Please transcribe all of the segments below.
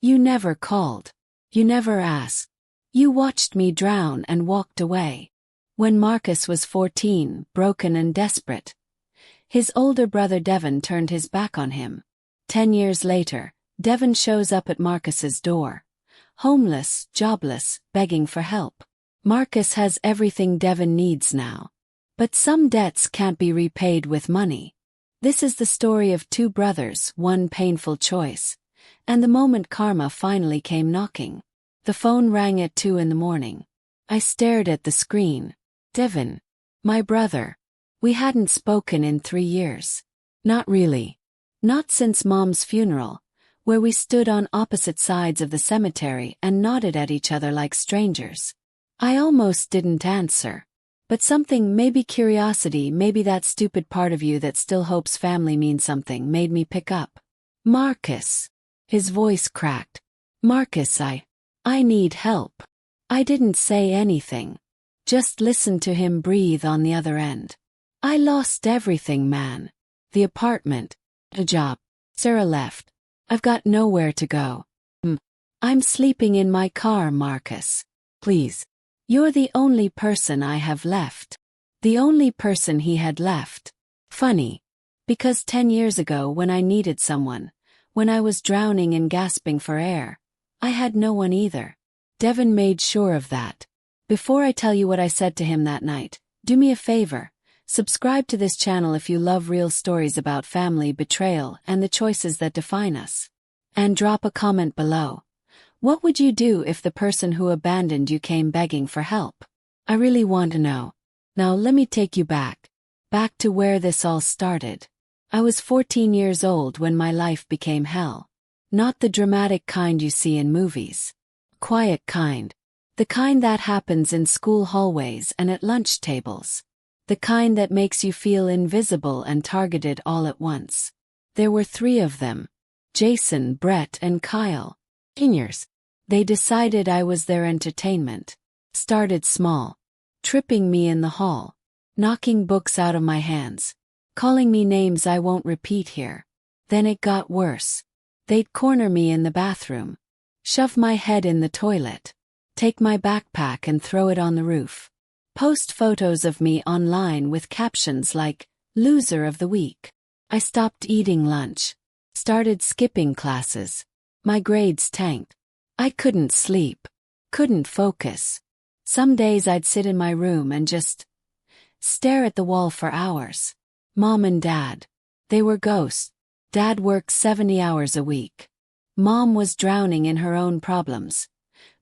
You never called. You never asked. You watched me drown and walked away. When Marcus was 14, broken and desperate, his older brother Devon turned his back on him. 10 years later, Devon shows up at Marcus's door. Homeless, jobless, begging for help. Marcus has everything Devon needs now. But some debts can't be repaid with money. This is the story of two brothers, one painful choice. And the moment karma finally came knocking. The phone rang at 2 in the morning. I stared at the screen. Devon. My brother. We hadn't spoken in 3 years. Not really. Not since Mom's funeral, where we stood on opposite sides of the cemetery and nodded at each other like strangers. I almost didn't answer. But something, maybe curiosity, maybe that stupid part of you that still hopes family means something, made me pick up. Marcus. His voice cracked. Marcus, I need help. I didn't say anything. Just listened to him breathe on the other end. I lost everything, man. The apartment. A job. Sarah left. I've got nowhere to go. I'm sleeping in my car, Marcus. Please. You're the only person I have left. The only person he had left. Funny. Because 10 years ago when I needed someone, when I was drowning and gasping for air, I had no one either. Devon made sure of that. Before I tell you what I said to him that night, do me a favor. Subscribe to this channel if you love real stories about family, betrayal, and the choices that define us. And drop a comment below. What would you do if the person who abandoned you came begging for help? I really want to know. Now let me take you back. Back to where this all started. I was 14 years old when my life became hell. Not the dramatic kind you see in movies. Quiet kind. The kind that happens in school hallways and at lunch tables. The kind that makes you feel invisible and targeted all at once. There were 3 of them. Jason, Brett, and Kyle. Seniors. They decided I was their entertainment. Started small. Tripping me in the hall. Knocking books out of my hands. Calling me names I won't repeat here. Then it got worse. They'd corner me in the bathroom. Shove my head in the toilet. Take my backpack and throw it on the roof. Post photos of me online with captions like, "Loser of the Week." I stopped eating lunch. Started skipping classes. My grades tanked. I couldn't sleep. Couldn't focus. Some days I'd sit in my room and just stare at the wall for hours. Mom and Dad. They were ghosts. Dad worked 70 hours a week. Mom was drowning in her own problems.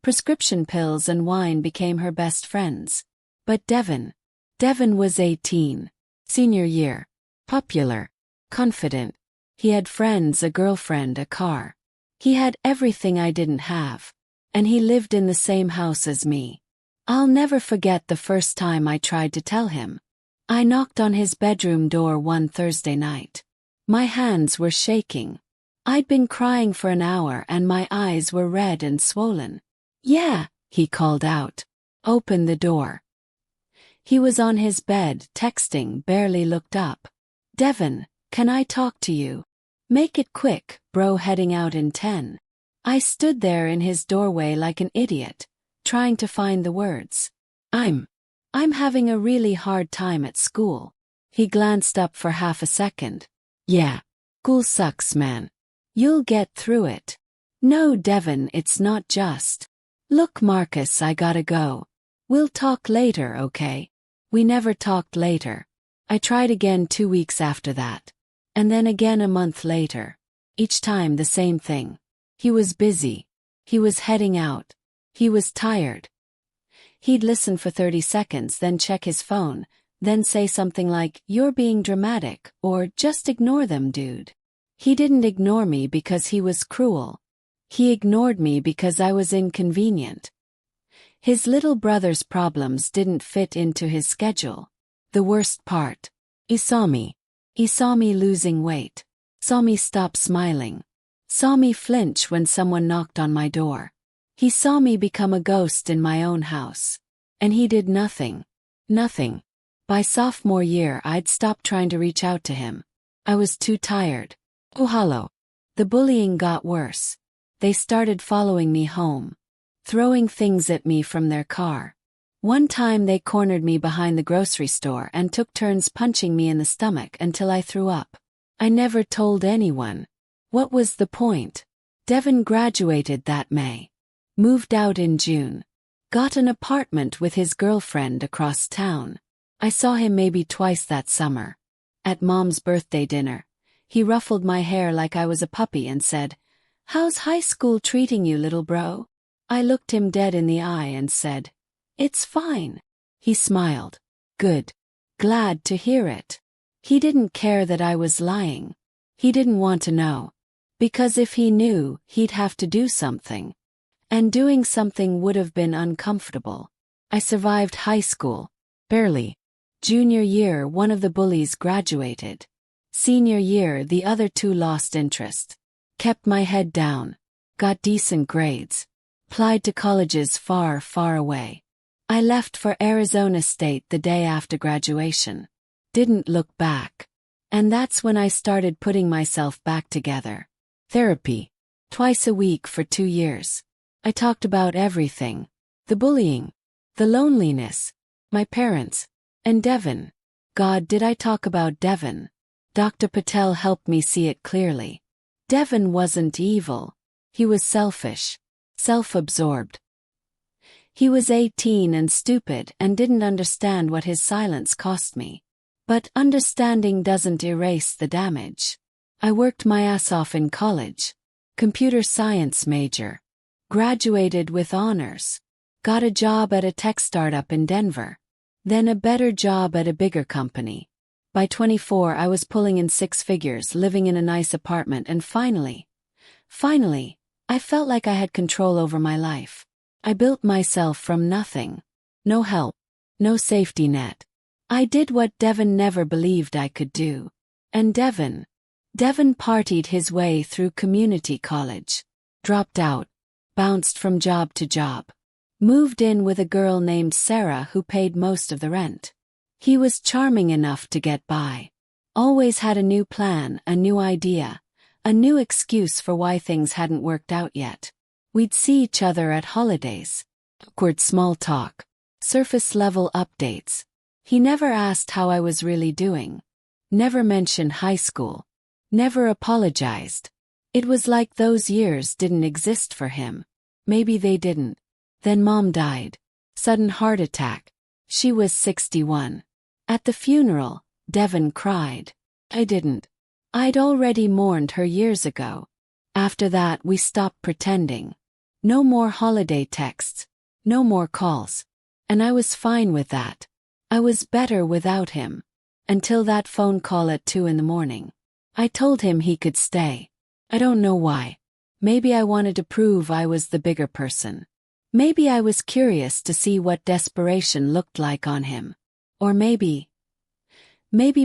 Prescription pills and wine became her best friends. But Devon was 18. Senior year. Popular. Confident. He had friends, a girlfriend, a car. He had everything I didn't have. And he lived in the same house as me. I'll never forget the first time I tried to tell him. I knocked on his bedroom door one Thursday night. My hands were shaking. I'd been crying for an hour and my eyes were red and swollen. "Yeah," he called out. "Open the door." He was on his bed, texting, barely looked up. "Devon, can I talk to you?" "Make it quick, bro, heading out in 10. I stood there in his doorway like an idiot, trying to find the words. I'm having a really hard time at school." He glanced up for half a second. "Yeah. School sucks, man. You'll get through it." "No, Devon, it's not just." "Look, Marcus, I gotta go. We'll talk later, okay?" We never talked later. I tried again 2 weeks after that. And then again a month later. Each time the same thing. He was busy. He was heading out. He was tired. He'd listen for 30 seconds, then check his phone, then say something like, "You're being dramatic," or "Just ignore them, dude." He didn't ignore me because he was cruel. He ignored me because I was inconvenient. His little brother's problems didn't fit into his schedule. The worst part. He saw me. He saw me losing weight. Saw me stop smiling. Saw me flinch when someone knocked on my door. He saw me become a ghost in my own house. And he did nothing. Nothing. By sophomore year I'd stopped trying to reach out to him. I was too tired. Oh, hello. The bullying got worse. They started following me home, throwing things at me from their car. One time they cornered me behind the grocery store and took turns punching me in the stomach until I threw up. I never told anyone. What was the point? Devon graduated that May. Moved out in June. Got an apartment with his girlfriend across town. I saw him maybe twice that summer. At Mom's birthday dinner, he ruffled my hair like I was a puppy and said, "How's high school treating you, little bro?" I looked him dead in the eye and said, "It's fine." He smiled. Good. Glad to hear it. He didn't care that I was lying. He didn't want to know. Because if he knew, he'd have to do something. And doing something would have been uncomfortable. I survived high school. Barely. Junior year, one of the bullies graduated. Senior year, the other two lost interest. Kept my head down. Got decent grades. Applied to colleges far, far away. I left for Arizona State the day after graduation. Didn't look back. And that's when I started putting myself back together. Therapy. Twice a week for 2 years. I talked about everything. The bullying. The loneliness. My parents. And Devon. God, did I talk about Devon? Dr. Patel helped me see it clearly. Devon wasn't evil. He was selfish. Self-absorbed. He was 18 and stupid and didn't understand what his silence cost me. But understanding doesn't erase the damage. I worked my ass off in college. Computer science major. Graduated with honors. Got a job at a tech startup in Denver. Then a better job at a bigger company. By 24 I was pulling in 6 figures, living in a nice apartment, and finally, I felt like I had control over my life. I built myself from nothing. No help. No safety net. I did what Devon never believed I could do. And Devon partied his way through community college. Dropped out. Bounced from job to job. Moved in with a girl named Sarah who paid most of the rent. He was charming enough to get by. Always had a new plan, a new idea, a new excuse for why things hadn't worked out yet. We'd see each other at holidays. Awkward small talk. Surface level updates. He never asked how I was really doing. Never mentioned high school. Never apologized. It was like those years didn't exist for him. Maybe they didn't. Then Mom died. Sudden heart attack. She was 61. At the funeral, Devon cried. I didn't. I'd already mourned her years ago. After that we stopped pretending. No more holiday texts. No more calls. And I was fine with that. I was better without him. Until that phone call at 2 in the morning. I told him he could stay. I don't know why. Maybe I wanted to prove I was the bigger person. Maybe I was curious to see what desperation looked like on him. Or maybe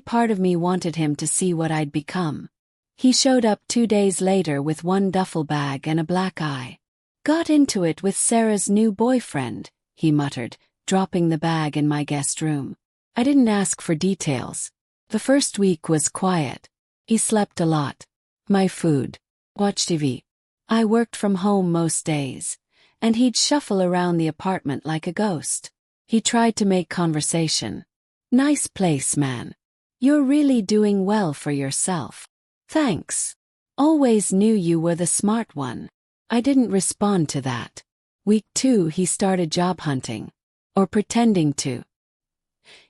part of me wanted him to see what I'd become. He showed up 2 days later with one duffel bag and a black eye. Got into it with Sarah's new boyfriend, he muttered, dropping the bag in my guest room. I didn't ask for details. The first week was quiet. He slept a lot. My food. Watched TV. I worked from home most days. And he'd shuffle around the apartment like a ghost. He tried to make conversation. Nice place, man. You're really doing well for yourself. Thanks. Always knew you were the smart one. I didn't respond to that. Week 2 he started job hunting. Or pretending to.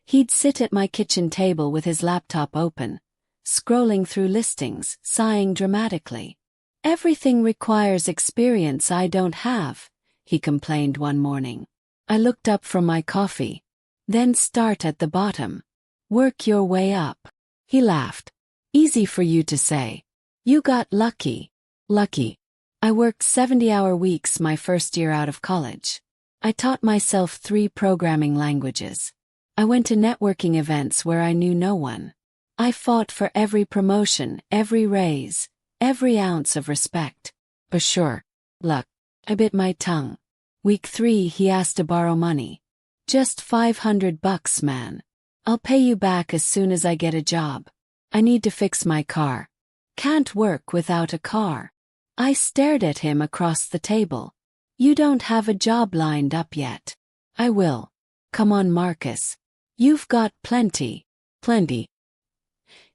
He'd sit at my kitchen table with his laptop open, scrolling through listings, sighing dramatically. Everything requires experience I don't have, he complained one morning. I looked up from my coffee. Then start at the bottom. Work your way up. He laughed. Easy for you to say. You got lucky. Lucky. I worked 70-hour weeks my first year out of college. I taught myself 3 programming languages. I went to networking events where I knew no one. I fought for every promotion, every raise, every ounce of respect. But sure. Luck. I bit my tongue. Week 3 he asked to borrow money. Just $500, man. I'll pay you back as soon as I get a job. I need to fix my car. Can't work without a car. I stared at him across the table. You don't have a job lined up yet. I will. Come on, Marcus. You've got plenty. Plenty.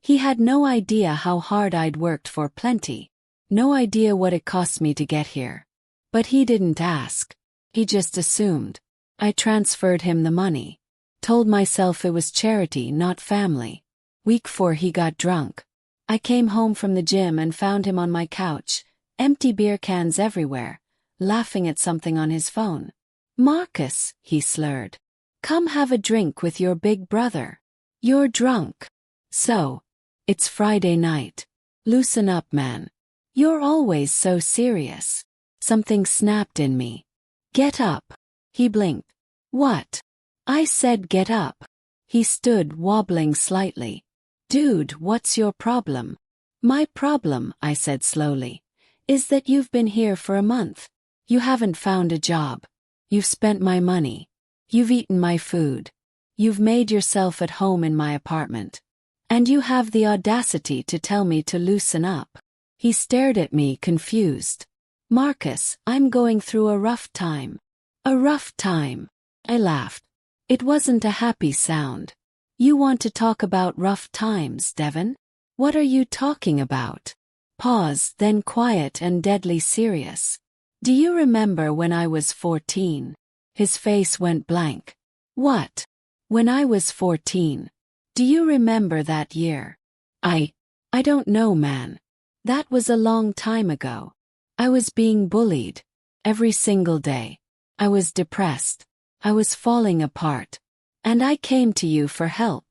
He had no idea how hard I'd worked for plenty. No idea what it cost me to get here. But he didn't ask. He just assumed. I transferred him the money. Told myself it was charity, not family. Week 4 he got drunk. I came home from the gym and found him on my couch, empty beer cans everywhere, laughing at something on his phone. Marcus, he slurred. Come have a drink with your big brother. You're drunk. So. It's Friday night. Loosen up, man. You're always so serious. Something snapped in me. Get up. He blinked. What? I said get up. He stood wobbling slightly. Dude, what's your problem? My problem, I said slowly, is that you've been here for a month. You haven't found a job. You've spent my money. You've eaten my food. You've made yourself at home in my apartment. And you have the audacity to tell me to loosen up. He stared at me confused. Marcus, I'm going through a rough time. A rough time. I laughed. It wasn't a happy sound. You want to talk about rough times, Devon? What are you talking about? Pause, then quiet and deadly serious. Do you remember when I was 14? His face went blank. What? When I was 14. Do you remember that year? I don't know, man. That was a long time ago. I was being bullied. Every single day. I was depressed. I was falling apart. And I came to you for help.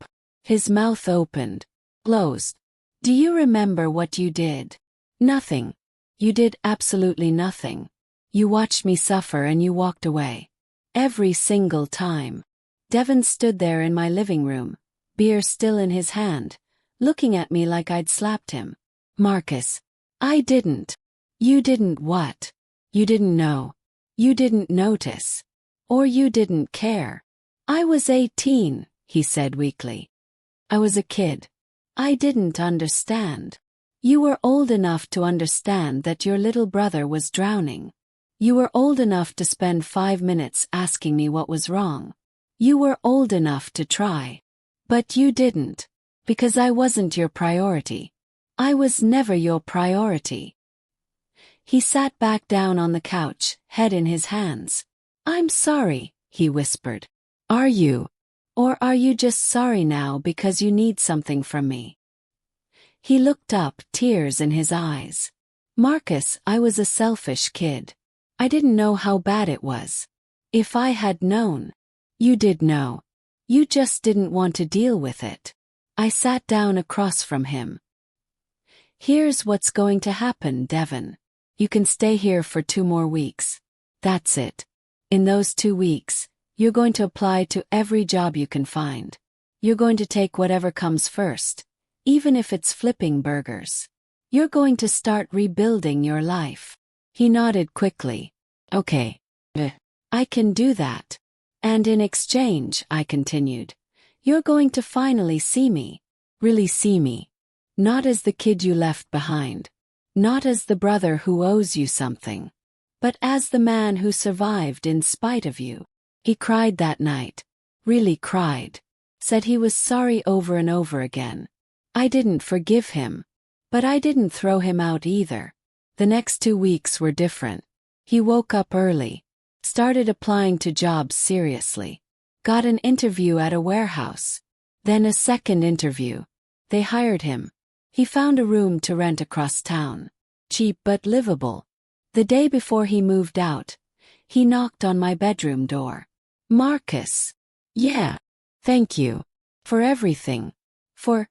His mouth opened. Closed. Do you remember what you did? Nothing. You did absolutely nothing. You watched me suffer and you walked away. Every single time. Devon stood there in my living room, beer still in his hand, looking at me like I'd slapped him. Marcus. I didn't. You didn't what? You didn't know. You didn't notice. Or you didn't care. I was 18, he said weakly. I was a kid. I didn't understand. You were old enough to understand that your little brother was drowning. You were old enough to spend 5 minutes asking me what was wrong. You were old enough to try. But you didn't. Because I wasn't your priority. I was never your priority. He sat back down on the couch, head in his hands. I'm sorry, he whispered. Are you? Or are you just sorry now because you need something from me? He looked up, tears in his eyes. Marcus, I was a selfish kid. I didn't know how bad it was. If I had known. You did know. You just didn't want to deal with it. I sat down across from him. Here's what's going to happen, Devon. You can stay here for 2 more weeks. That's it. In those 2 weeks, you're going to apply to every job you can find. You're going to take whatever comes first, even if it's flipping burgers. You're going to start rebuilding your life. He nodded quickly. Okay. I can do that. And in exchange, I continued, you're going to finally see me. Really see me. Not as the kid you left behind. Not as the brother who owes you something. But as the man who survived in spite of you. He cried that night. Really cried. Said he was sorry over and over again. I didn't forgive him. But I didn't throw him out either. The next 2 weeks were different. He woke up early. Started applying to jobs seriously. Got an interview at a warehouse. Then a second interview. They hired him. He found a room to rent across town. Cheap but livable. The day before he moved out, he knocked on my bedroom door. Marcus. Yeah. Thank you. For everything. For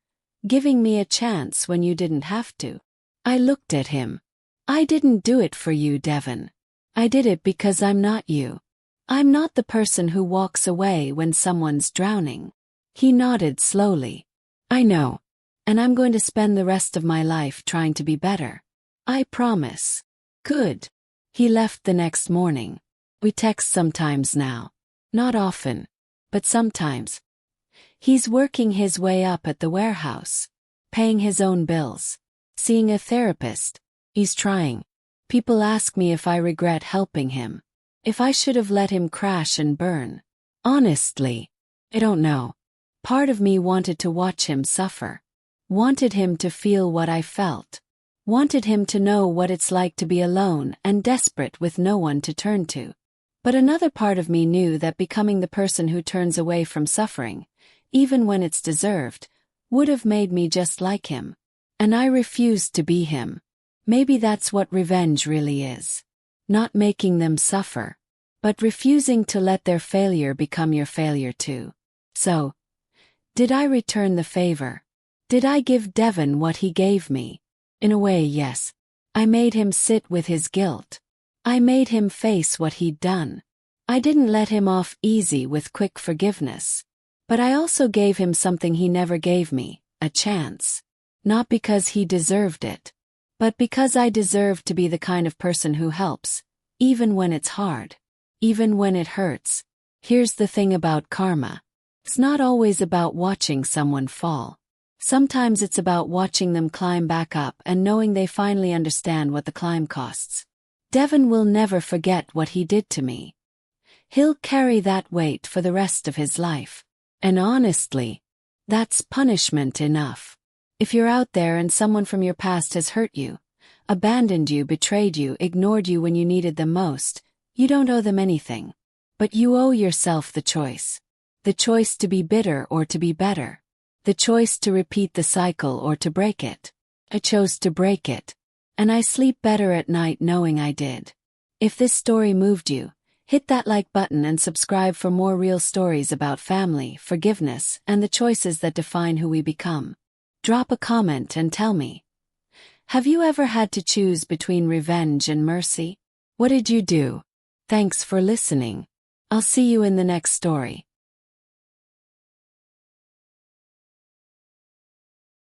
giving me a chance when you didn't have to. I looked at him. I didn't do it for you, Devon. I did it because I'm not you. I'm not the person who walks away when someone's drowning. He nodded slowly. I know. And I'm going to spend the rest of my life trying to be better. I promise. Good. He left the next morning. We text sometimes now. Not often. But sometimes. He's working his way up at the warehouse. Paying his own bills. Seeing a therapist. He's trying. People ask me if I regret helping him. If I should have let him crash and burn. Honestly, I don't know. Part of me wanted to watch him suffer. Wanted him to feel what I felt. Wanted him to know what it's like to be alone and desperate with no one to turn to. But another part of me knew that becoming the person who turns away from suffering, even when it's deserved, would have made me just like him. And I refused to be him. Maybe that's what revenge really is. Not making them suffer, but refusing to let their failure become your failure too. So, did I return the favor? Did I give Devon what he gave me? In a way, yes. I made him sit with his guilt. I made him face what he'd done. I didn't let him off easy with quick forgiveness. But I also gave him something he never gave me, a chance. Not because he deserved it, but because I deserved to be the kind of person who helps, even when it's hard, even when it hurts. Here's the thing about karma. It's not always about watching someone fall. Sometimes it's about watching them climb back up and knowing they finally understand what the climb costs. Devon will never forget what he did to me. He'll carry that weight for the rest of his life. And honestly, that's punishment enough. If you're out there and someone from your past has hurt you, abandoned you, betrayed you, ignored you when you needed them most, you don't owe them anything. But you owe yourself the choice. The choice to be bitter or to be better. The choice to repeat the cycle or to break it. I chose to break it. And I sleep better at night knowing I did. If this story moved you, hit that like button and subscribe for more real stories about family, forgiveness, and the choices that define who we become. Drop a comment and tell me. Have you ever had to choose between revenge and mercy? What did you do? Thanks for listening. I'll see you in the next story.